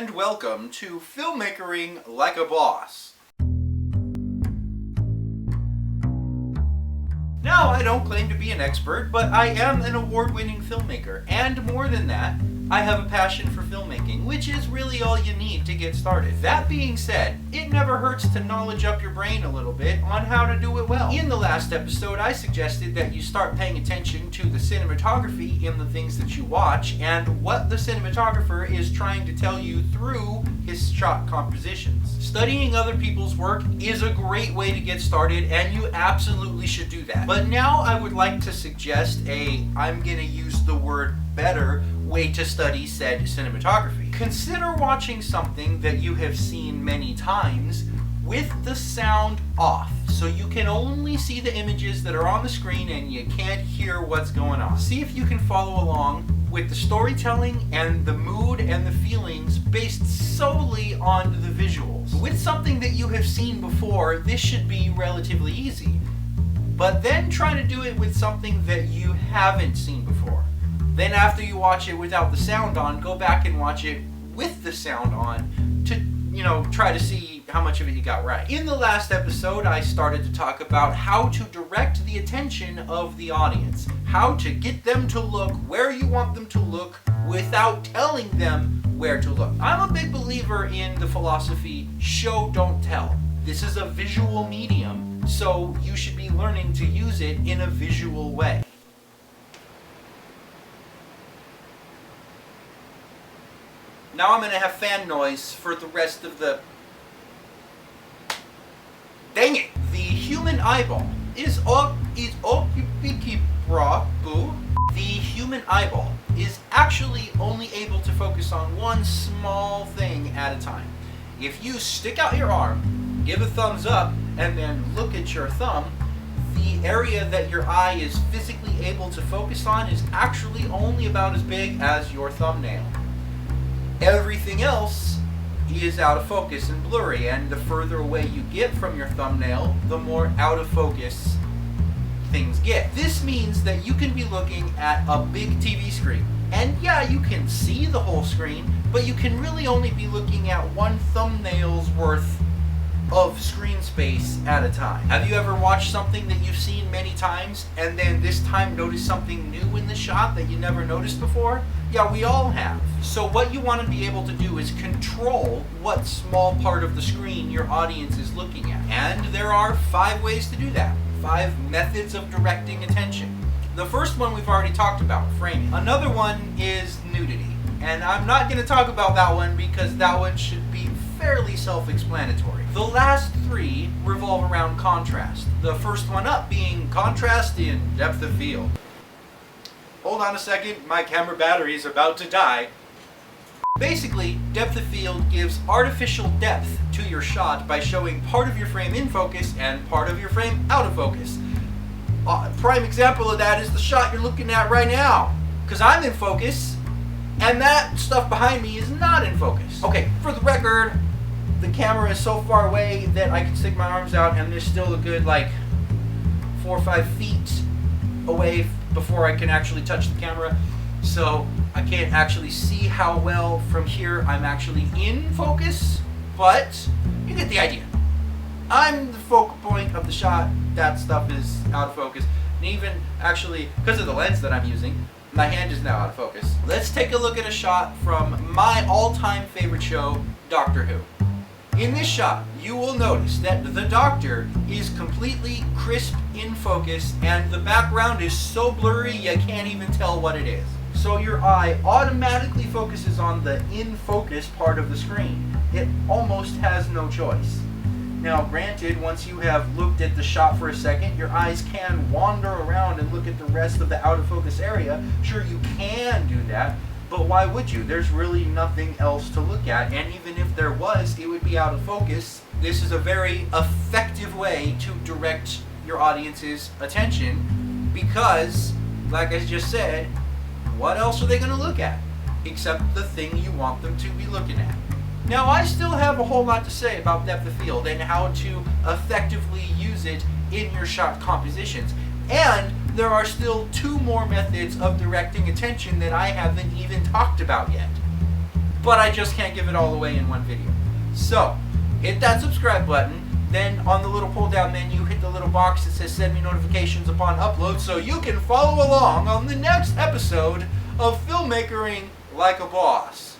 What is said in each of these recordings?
and welcome to Filmmakering Like a Boss. Now, I don't claim to be an expert, but I am an award-winning filmmaker, and more than that, I have a passion for filmmaking, which is really all you need to get started. That being said, it never hurts to knowledge up your brain a little bit on how to do it well. In the last episode, I suggested that you start paying attention to the cinematography in the things that you watch and what the cinematographer is trying to tell you through his shot compositions. Studying other people's work is a great way to get started, and you absolutely should do that. But now I would like to suggest I'm gonna use the word better, way to study said cinematography. Consider watching something that you have seen many times with the sound off, so you can only see the images that are on the screen and you can't hear what's going on. See if you can follow along with the storytelling and the mood and the feelings based solely on the visuals. With something that you have seen before, this should be relatively easy. But then try to do it with something that you haven't seen before. Then after you watch it without the sound on, go back and watch it with the sound on to, try to see how much of it you got right. In the last episode, I started to talk about how to direct the attention of the audience, how to get them to look where you want them to look without telling them where to look. I'm a big believer in the philosophy, show, don't tell. This is a visual medium, so you should be learning to use it in a visual way. Now I'm going to have fan noise for the rest of the... Dang it! The human eyeball The human eyeball is actually only able to focus on one small thing at a time. If you stick out your arm, give a thumbs up, and then look at your thumb, the area that your eye is physically able to focus on is actually only about as big as your thumbnail. Everything else is out of focus and blurry, and the further away you get from your thumbnail, the more out of focus things get. This means that you can be looking at a big TV screen, and yeah, you can see the whole screen, but you can really only be looking at one thumbnail's worth of screen space at a time. Have you ever watched something that you've seen many times and then this time noticed something new in the shot that you never noticed before? Yeah, we all have. So what you want to be able to do is control what small part of the screen your audience is looking at. And there are 5 ways to do that. 5 methods of directing attention. The first one we've already talked about, framing. Another one is nudity. And I'm not going to talk about that one because that one should be fairly self-explanatory. The last 3 revolve around contrast. The first one up being contrast in depth of field. Hold on a second, my camera battery is about to die. Basically, depth of field gives artificial depth to your shot by showing part of your frame in focus and part of your frame out of focus. Prime example of that is the shot you're looking at right now, because I'm in focus and that stuff behind me is not in focus. Okay, for the record, the camera is so far away that I can stick my arms out and there's still a good 4 or 5 feet away before I can actually touch the camera, so I can't actually see how well from here I'm actually in focus, but you get the idea. I'm the focal point of the shot, that stuff is out of focus, and even actually, because of the lens that I'm using, my hand is now out of focus. Let's take a look at a shot from my all-time favorite show, Doctor Who. In this shot, you will notice that the Doctor is completely crisp in focus and the background is so blurry you can't even tell what it is. So your eye automatically focuses on the in focus part of the screen. It almost has no choice. Now granted, once you have looked at the shot for a second, your eyes can wander around and look at the rest of the out of focus area. Sure, you can do that, but why would you? There's really nothing else to look at, and even if there was, it would be out of focus. This is a very effective way to direct your audience's attention because, like I just said, what else are they going to look at except the thing you want them to be looking at? Now, I still have a whole lot to say about depth of field and how to effectively use it in your shot compositions. And there are still 2 more methods of directing attention that I haven't even talked about yet. but I just can't give it all away in one video. So, hit that subscribe button, then on the little pull down menu, hit the little box that says send me notifications upon upload so you can follow along on the next episode of Filmmakering Like a Boss.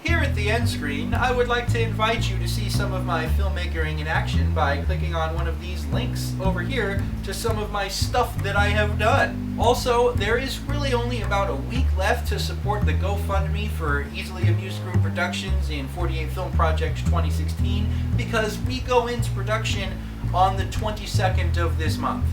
Here at the end screen, I would like to invite you to see some of my filmmakering in action by clicking on one of these links over here to some of my stuff that I have done. Also, there is really only about a week left to support the GoFundMe for Easily Amused Group Productions in 48 Film Project 2016 because we go into production on the 22nd of this month,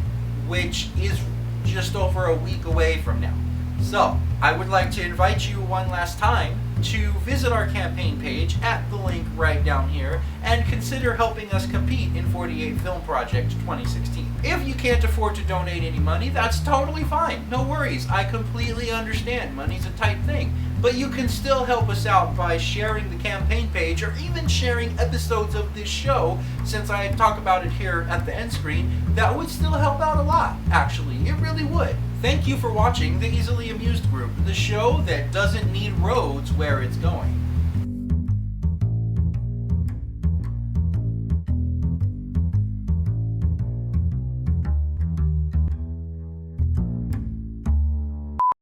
which is just over a week away from now. So, I would like to invite you one last time to visit our campaign page at the link right down here and consider helping us compete in 48 Film Project 2016. If you can't afford to donate any money, that's totally fine. No worries. I completely understand. Money's a tight thing. But you can still help us out by sharing the campaign page or even sharing episodes of this show, since I talk about it here at the end screen. That would still help out a lot, actually. It really would. Thank you for watching the Easily Amused Group, the show that doesn't need roads where it's going.